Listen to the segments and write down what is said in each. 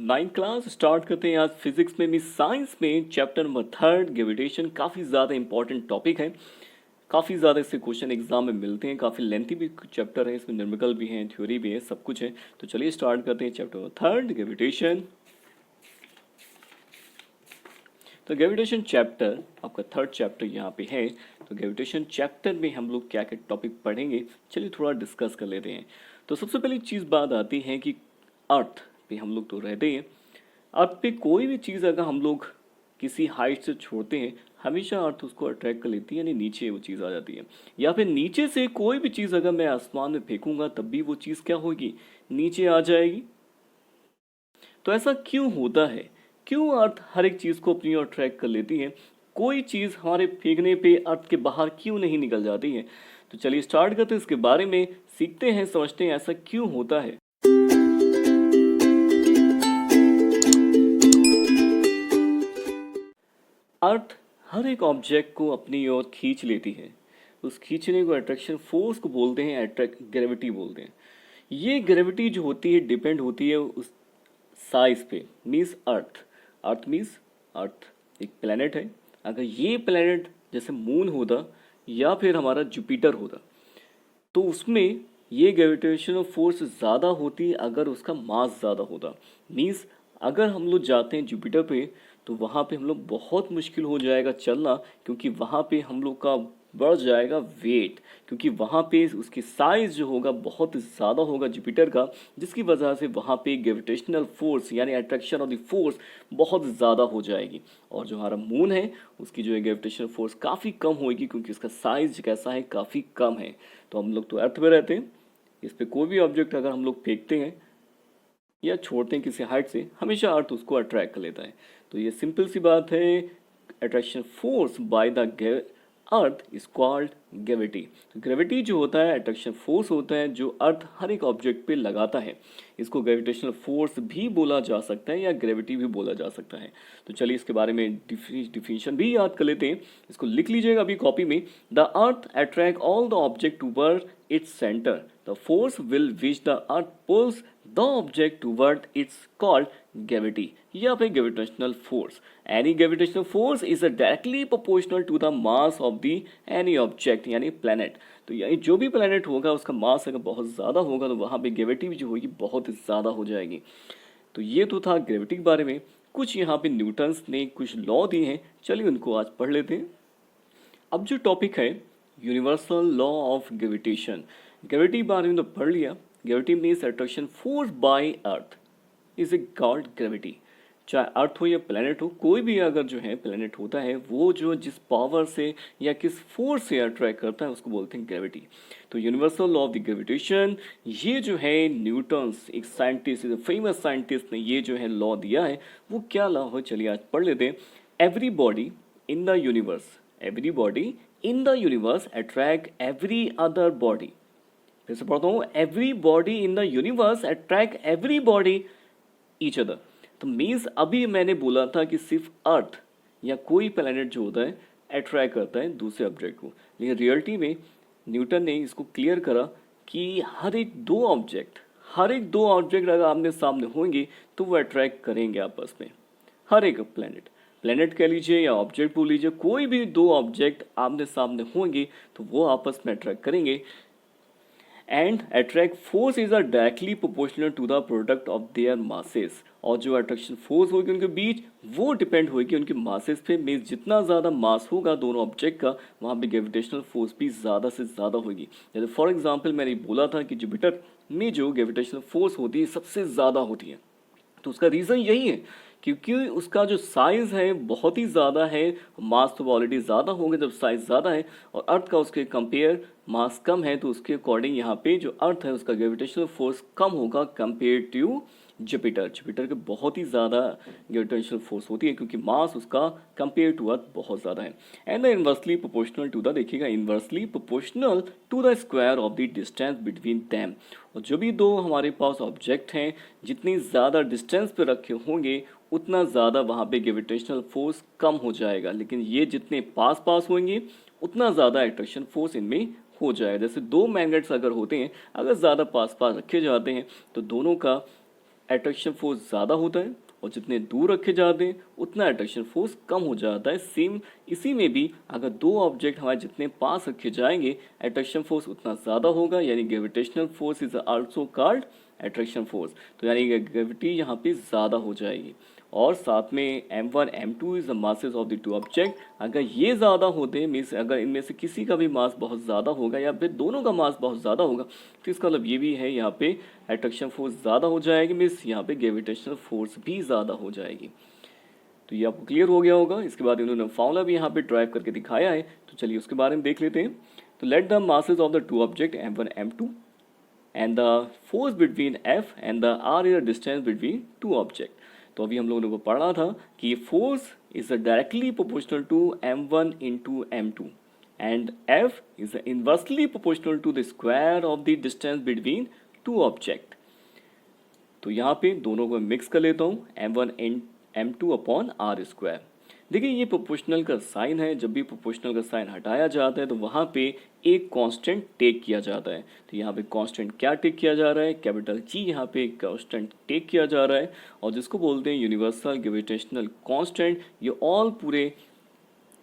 Ninth class start करते हैं आज फिजिक्स में भी साइंस में चैप्टर नंबर 3 ग्रेविटेशन। काफ़ी ज़्यादा इंपॉर्टेंट टॉपिक है, काफ़ी ज़्यादा इससे क्वेश्चन एग्जाम में मिलते हैं। काफ़ी लेंथी भी चैप्टर है, इसमें न्यूमेरिकल भी है, थ्योरी भी है, सब कुछ है। तो चलिए स्टार्ट करते हैं चैप्टर नंबर 3 ग्रेविटेशन। तो ग्रेविटेशन चैप्टर आपका थर्ड चैप्टर यहाँ पे है। तो ग्रेविटेशन चैप्टर में हम लोग क्या क्या टॉपिक पढ़ेंगे, चलिए थोड़ा डिस्कस कर लेते हैं। तो सबसे पहली चीज़ बात आती है कि अर्थ पे हम लोग तो रहते हैं। अर्थ पे कोई भी चीज़ अगर हम लोग किसी हाइट से छोड़ते हैं, हमेशा अर्थ उसको अट्रैक्ट कर लेती है, यानी नीचे वो चीज़ आ जाती है। या फिर नीचे से कोई भी चीज़ अगर मैं आसमान में फेंकूंगा तब भी वो चीज़ क्या होगी, नीचे आ जाएगी। तो ऐसा क्यों होता है, क्यों अर्थ हर एक चीज़ को अपनी ओर अट्रैक्ट कर लेती है, कोई चीज़ हमारे फेंकने पे अर्थ के बाहर क्यों नहीं निकल जाती है। तो चलिए स्टार्ट करते हैं इसके बारे में, सीखते हैं, समझते हैं ऐसा क्यों होता है। अर्थ हर एक ऑब्जेक्ट को अपनी ओर खींच लेती है। उस खींचने को अट्रैक्शन फोर्स को बोलते हैं, अट्रैक्ट ग्रेविटी बोलते हैं। ये ग्रेविटी जो होती है डिपेंड होती है उस साइज पे, मीन्स अर्थ। अर्थ मीन्स अर्थ एक प्लेनेट है। अगर ये प्लेनेट जैसे मून होता या फिर हमारा जुपिटर होता तो उसमें ये ग्रेविटेशनल फोर्स ज़्यादा होती अगर उसका मास ज़्यादा होता। मीन्स अगर हम लोग जाते हैं जुपिटर पे तो वहाँ पे हम लोग बहुत मुश्किल हो जाएगा चलना, क्योंकि वहाँ पे हम लोग का बढ़ जाएगा वेट, क्योंकि वहाँ पे उसकी साइज़ जो होगा बहुत ज़्यादा होगा जुपिटर का, जिसकी वजह से वहाँ पे ग्रेविटेशनल फोर्स यानी अट्रैक्शन ऑफ द फोर्स बहुत ज़्यादा हो जाएगी। और जो हमारा मून है उसकी जो है ग्रेविटेशनल फोर्स काफ़ी कम होगी, क्योंकि उसका साइज़ कैसा है, काफ़ी कम है। तो हम लोग तो अर्थ पे रहते हैं, इस पर कोई भी ऑब्जेक्ट अगर हम लोग फेंकते हैं या छोड़ते हैं किसी हाइट से, हमेशा अर्थ उसको अट्रैक्ट कर लेता है। तो ये सिंपल सी बात है, attraction force by the earth is called gravity. तो ग्रेविटी जो होता है अट्रैक्शन फोर्स होता है जो अर्थ हर एक ऑब्जेक्ट पे लगाता है। इसको ग्रेविटेशनल फोर्स भी बोला जा सकता है या ग्रेविटी भी बोला जा सकता है। तो चलिए इसके बारे में डिफिनेशन भी याद कर लेते हैं, इसको लिख लीजिएगा अभी कॉपी में। The earth attract all the object toward its centre, the force will which the earth pulls the object toward its called gravity या फिर gravitational force. Any gravitational force is directly proportional to the mass of the any object यानी planet. तो यानी जो भी planet होगा उसका मास अगर बहुत ज़्यादा होगा तो वहाँ पे ग्रेविटी भी जो होगी बहुत ज़्यादा हो जाएगी। तो ये तो था ग्रेविटी के बारे में। कुछ यहाँ पे न्यूटन्स ने कुछ लॉ दिए हैं, चलिए उनको आज पढ़ लेते हैं। अब जो टॉपिक है universal law of gravitation, gravity बारे में तो पढ़ लिया। Gravity means attraction force by earth is a called gravity. चाहे अर्थ हो या प्लेनेट हो, कोई भी अगर जो है प्लेनेट होता है वो जो जिस पावर से या किस फोर्स से अट्रैक्ट करता है उसको बोलते हैं ग्रेविटी। तो universal law of the gravitation, ये जो है न्यूटन्स एक साइंटिस्ट, फेमस साइंटिस्ट ने ये जो है लॉ दिया है। वो क्या लॉ है चलिए आज पढ़ लेते हैं। Every body in the universe, every body in the universe attract every other body. फिर से पढ़ता हूँ, every body in the universe attract every body each other. तो मीन्स अभी मैंने बोला था कि सिर्फ अर्थ या कोई प्लैनेट जो होता है अट्रैक्ट करता है दूसरे ऑब्जेक्ट को, लेकिन रियलिटी में न्यूटन ने इसको क्लियर करा कि हर एक दो ऑब्जेक्ट अगर आमने सामने होंगे तो वो अट्रैक्ट करेंगे आपस में। हर एक प्लैनेट कह लीजिए या ऑब्जेक्ट बोल लीजिए, कोई भी दो ऑब्जेक्ट आमने सामने होंगे तो वो आपस में अट्रैक्ट करेंगे। And attract force is directly proportional to the product of their masses. और जो अट्रैक्शन फोर्स होगी उनके बीच वो डिपेंड होगी उनके मासेस पे। मीन्स जितना ज़्यादा मास होगा दोनों ऑब्जेक्ट का, वहाँ पे ग्रेविटेशनल फोर्स भी ज़्यादा से ज़्यादा होगी। जैसे फॉर एग्जांपल मैंने बोला था कि जुपिटर में जो ग्रेविटेशनल फोर्स होती है सबसे ज़्यादा होती है। तो उसका रीज़न यही है क्योंकि उसका जो साइज़ है बहुत ही ज़्यादा है। मास तो ऑलरेडी ज़्यादा होंगे जब साइज़ ज़्यादा है, और अर्थ का उसके कंपेयर मास कम है, तो उसके अकॉर्डिंग यहाँ पे जो अर्थ है उसका ग्रेविटेशनल फोर्स कम होगा कंपेयर टू जुपिटर। जुपिटर के बहुत ही ज़्यादा ग्रेविटेशनल फोर्स होती है क्योंकि मास उसका कंपेयर टू अर्थ बहुत ज़्यादा है। And the inversely proportional to the, देखिएगा, inversely proportional to the square of the distance between them. और जो भी दो हमारे पास ऑब्जेक्ट हैं जितनी ज़्यादा डिस्टेंस पे रखे होंगे उतना ज़्यादा वहाँ पे ग्रेविटेशनल फोर्स कम हो जाएगा, लेकिन ये जितने पास पास होंगे उतना ज़्यादा अट्रैक्शन फोर्स इनमें हो जाएगा। जैसे दो मैग्नेट्स अगर होते हैं, अगर ज़्यादा पास पास रखे जाते हैं तो दोनों का अट्रैक्शन फोर्स ज़्यादा होता है और जितने दूर रखे जाते हैं उतना अट्रैक्शन फोर्स कम हो जाता है। सेम इसी में भी अगर दो ऑब्जेक्ट हमारे जितने पास रखे जाएंगे अट्रैक्शन फोर्स उतना ज़्यादा होगा, यानी gravitational force is also called attraction force. तो यानी ग्रेविटी यहाँ पे ज़्यादा हो जाएगी। और साथ में m1 m2 is the masses of the two object. अगर ये ज़्यादा होते मीन्स अगर इनमें से किसी का भी मास बहुत ज़्यादा होगा या फिर दोनों का मास बहुत ज़्यादा होगा तो इसका मतलब ये भी है यहाँ पे अट्रैक्शन फोर्स ज़्यादा हो जाएगी, मीन्स यहाँ पे ग्रेविटेशनल फोर्स भी ज़्यादा हो जाएगी। तो ये आपको क्लियर हो गया होगा। इसके बाद इन्होंने फॉर्मूला भी यहाँ पे ड्राइव करके दिखाया है, तो चलिए उसके बारे में देख लेते हैं। तो let the masses of the two object m1 m2 and the force between F and the R is the distance between two object। तो अभी हम लोगों ने पढ़ा था कि force is directly proportional to m1 into m2 and F is inversely proportional to the square of the distance between two object। तो यहाँ पे दोनों को मिक्स कर लेता हूँ m1 m2 upon R square. देखिए ये प्रोपोर्शनल का साइन है, जब भी प्रोपोर्शनल का साइन हटाया जाता है तो वहाँ पे एक कांस्टेंट टेक किया जाता है। तो यहाँ पे कांस्टेंट क्या टेक किया जा रहा है, कैपिटल जी यहाँ पे कांस्टेंट टेक किया जा रहा है और जिसको बोलते हैं यूनिवर्सल ग्रेविटेशनल कांस्टेंट। ये ऑल पूरे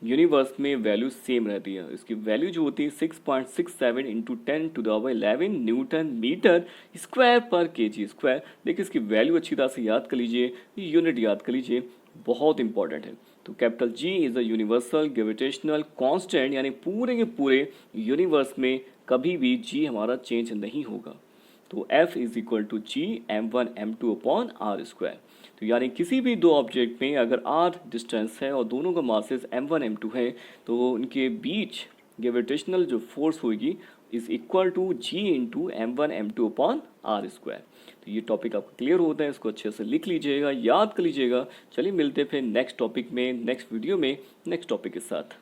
यूनिवर्स में वैल्यू सेम रहती है। इसकी वैल्यू जो होती है 6.67 इंटू 10⁻11 न्यूटन मीटर स्क्वायर पर केजी स्क्वायर। देखिए इसकी वैल्यू अच्छी तरह से याद कर लीजिए, यूनिट याद कर लीजिए, बहुत इंपॉर्टेंट है। तो capital G is a universal gravitational constant, यानी पूरे के पूरे यूनिवर्स में कभी भी जी हमारा चेंज नहीं होगा। तो F is equal to G m1 m2 upon R square. तो यानी किसी भी दो ऑब्जेक्ट में अगर r डिस्टेंस है और दोनों का मासेस m1 m2 है तो उनके बीच ग्रेविटेशनल जो फोर्स होगी is equal to G into m1 m2 upon R square. तो ये टॉपिक आपको क्लियर होता है, इसको अच्छे से लिख लीजिएगा, याद कर लीजिएगा। चलिए मिलते हैं फिर नेक्स्ट टॉपिक में, नेक्स्ट वीडियो में नेक्स्ट टॉपिक के साथ।